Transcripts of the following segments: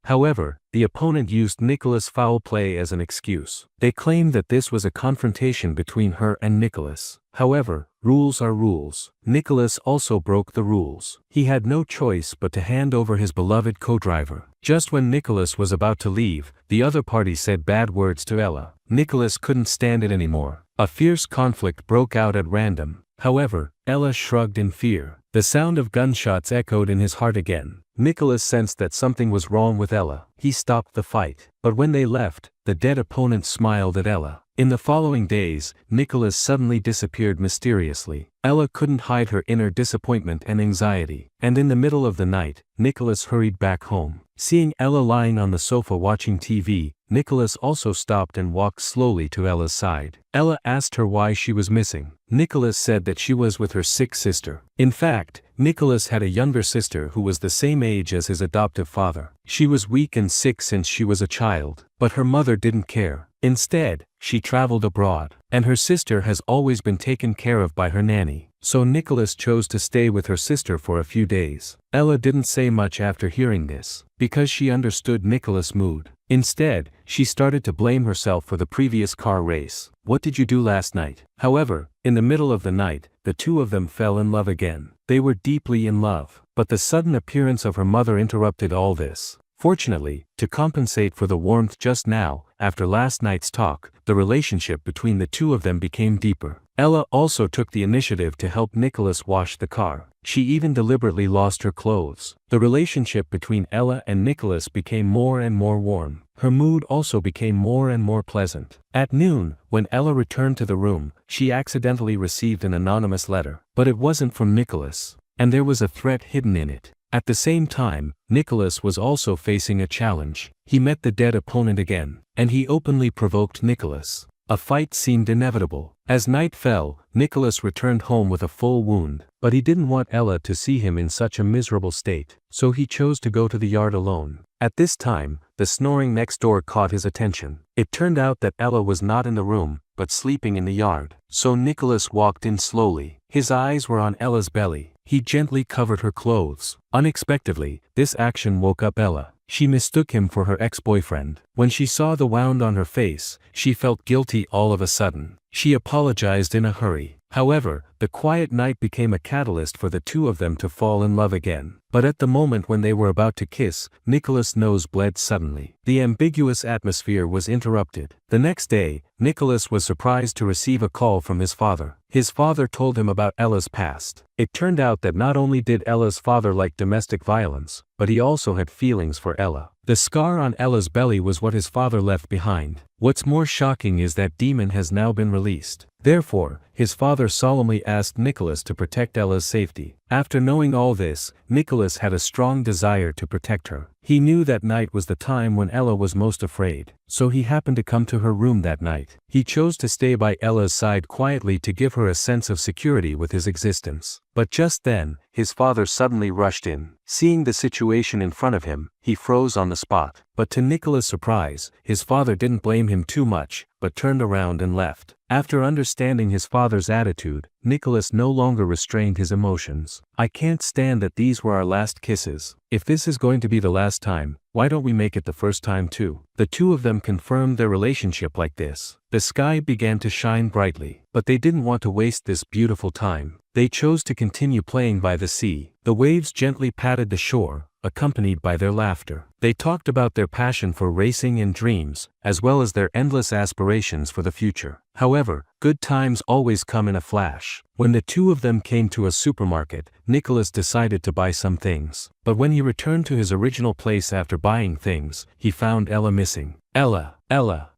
However, the opponent used Nicolas' foul play as an excuse. They claimed that this was a confrontation between her and Nicolas. However, rules are rules. Nicolas also broke the rules. He had no choice but to hand over his beloved co-driver. Just when Nicolas was about to leave, the other party said bad words to Ella. Nicolas couldn't stand it anymore. A fierce conflict broke out at random. However, Ella shrugged in fear. The sound of gunshots echoed in his heart again. Nicolas sensed that something was wrong with Ella. He stopped the fight. But when they left, the dead opponent smiled at Ella. In the following days, Nicolas suddenly disappeared mysteriously. Ella couldn't hide her inner disappointment and anxiety. And in the middle of the night, Nicolas hurried back home. Seeing Ella lying on the sofa watching TV, Nicolas also stopped and walked slowly to Ella's side. Ella asked her why she was missing. Nicolas said that she was with her sick sister. In fact, Nicolas had a younger sister who was the same age as his adoptive father. She was weak and sick since she was a child, but her mother didn't care. Instead, she traveled abroad, and her sister has always been taken care of by her nanny. So Nicolas chose to stay with her sister for a few days. Ella didn't say much after hearing this, because she understood Nicolas' mood. Instead, she started to blame herself for the previous car race. What did you do last night? However, in the middle of the night, the two of them fell in love again. They were deeply in love, but the sudden appearance of her mother interrupted all this. Fortunately, to compensate for the warmth just now, after last night's talk, the relationship between the two of them became deeper. Ella also took the initiative to help Nicolas wash the car. She even deliberately lost her clothes. The relationship between Ella and Nicolas became more and more warm. Her mood also became more and more pleasant. At noon, when Ella returned to the room, she accidentally received an anonymous letter. But it wasn't from Nicolas, and there was a threat hidden in it. At the same time, Nicolas was also facing a challenge. He met the dead opponent again, and he openly provoked Nicolas. A fight seemed inevitable. As night fell, Nicolas returned home with a full wound, but he didn't want Ella to see him in such a miserable state, so he chose to go to the yard alone. At this time, the snoring next door caught his attention. It turned out that Ella was not in the room, but sleeping in the yard. So Nicolas walked in slowly. His eyes were on Ella's belly. He gently covered her clothes. Unexpectedly, this action woke up Ella. She mistook him for her ex-boyfriend. When she saw the wound on her face, she felt guilty all of a sudden. She apologized in a hurry. However, the quiet night became a catalyst for the two of them to fall in love again. But at the moment when they were about to kiss, Nicolas' nose bled suddenly. The ambiguous atmosphere was interrupted. The next day, Nicolas was surprised to receive a call from his father. His father told him about Ella's past. It turned out that not only did Ella's father like domestic violence, but he also had feelings for Ella. The scar on Ella's belly was what his father left behind. What's more shocking is that demon has now been released. Therefore, his father solemnly asked Nicolas to protect Ella's safety. After knowing all this, Nicolas had a strong desire to protect her. He knew that night was the time when Ella was most afraid, so he happened to come to her room that night. He chose to stay by Ella's side quietly to give her a sense of security with his existence. But just then, his father suddenly rushed in. Seeing the situation in front of him, he froze on the spot. But to Nicolas' surprise, his father didn't blame him too much, but turned around and left. After understanding his father's attitude, Nicolas no longer restrained his emotions. I can't stand that these were our last kisses. If this is going to be the last time, why don't we make it the first time too? The two of them confirmed their relationship like this. The sky began to shine brightly, but they didn't want to waste this beautiful time. They chose to continue playing by the sea. The waves gently patted the shore, accompanied by their laughter. They talked about their passion for racing and dreams, as well as their endless aspirations for the future. However, good times always come in a flash. When the two of them came to a supermarket, Nicolas decided to buy some things. But when he returned to his original place after buying things, he found Ella missing. Ella,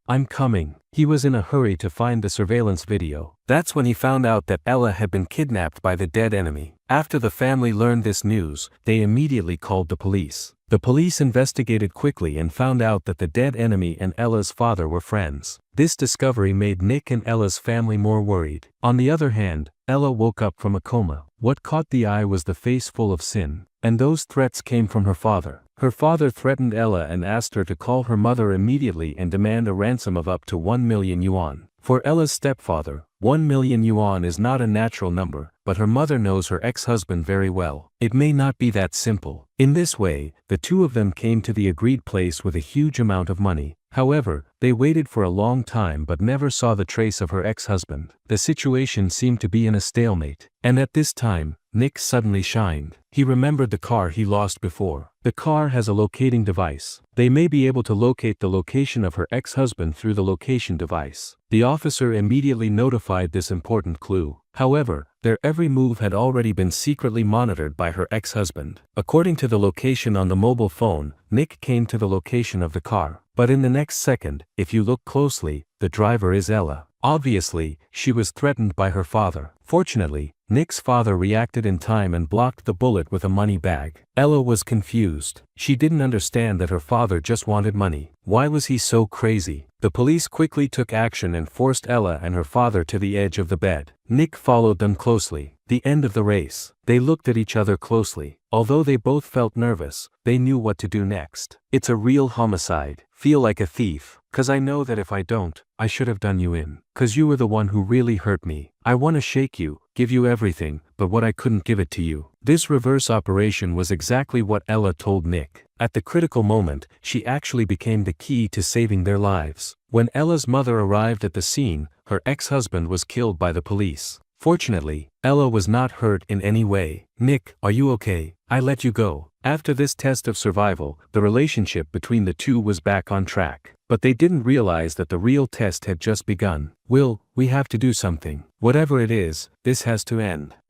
I'm coming. He was in a hurry to find the surveillance video. That's when he found out that Ella had been kidnapped by the dead enemy. After the family learned this news, they immediately called the police. The police investigated quickly and found out that the dead enemy and Ella's father were friends. This discovery made Nick and Ella's family more worried. On the other hand, Ella woke up from a coma. What caught the eye was the face full of sin. And those threats came from her father. Her father threatened Ella and asked her to call her mother immediately and demand a ransom of up to 1 million yuan. For Ella's stepfather, 1 million yuan is not a natural number, but her mother knows her ex-husband very well. It may not be that simple. In this way, the two of them came to the agreed place with a huge amount of money. However, they waited for a long time but never saw the trace of her ex-husband. The situation seemed to be in a stalemate. And at this time, Nick suddenly shined. He remembered the car he lost before. The car has a locating device. They may be able to locate the location of her ex-husband through the location device. The officer immediately notified this important clue. However, their every move had already been secretly monitored by her ex-husband. According to the location on the mobile phone, Nick came to the location of the car. But in the next second, if you look closely, the driver is Ella. Obviously, she was threatened by her father. Fortunately, Nick's father reacted in time and blocked the bullet with a money bag. Ella was confused. She didn't understand that her father just wanted money. Why was he so crazy? The police quickly took action and forced Ella and her father to the edge of the bed. Nick followed them closely. The end of the race. They looked at each other closely. Although they both felt nervous, they knew what to do next. It's a real homicide. Feel like a thief. 'Cause I know that if I don't, I should have done you in. 'Cause you were the one who really hurt me. I want to shake you, give you everything, but what I couldn't give it to you. This reverse operation was exactly what Ella told Nick. At the critical moment, she actually became the key to saving their lives. When Ella's mother arrived at the scene, her ex-husband was killed by the police. Fortunately, Ella was not hurt in any way. Nick, are you okay? I let you go. After this test of survival, the relationship between the two was back on track. But they didn't realize that the real test had just begun. Will, we have to do something. Whatever it is, this has to end.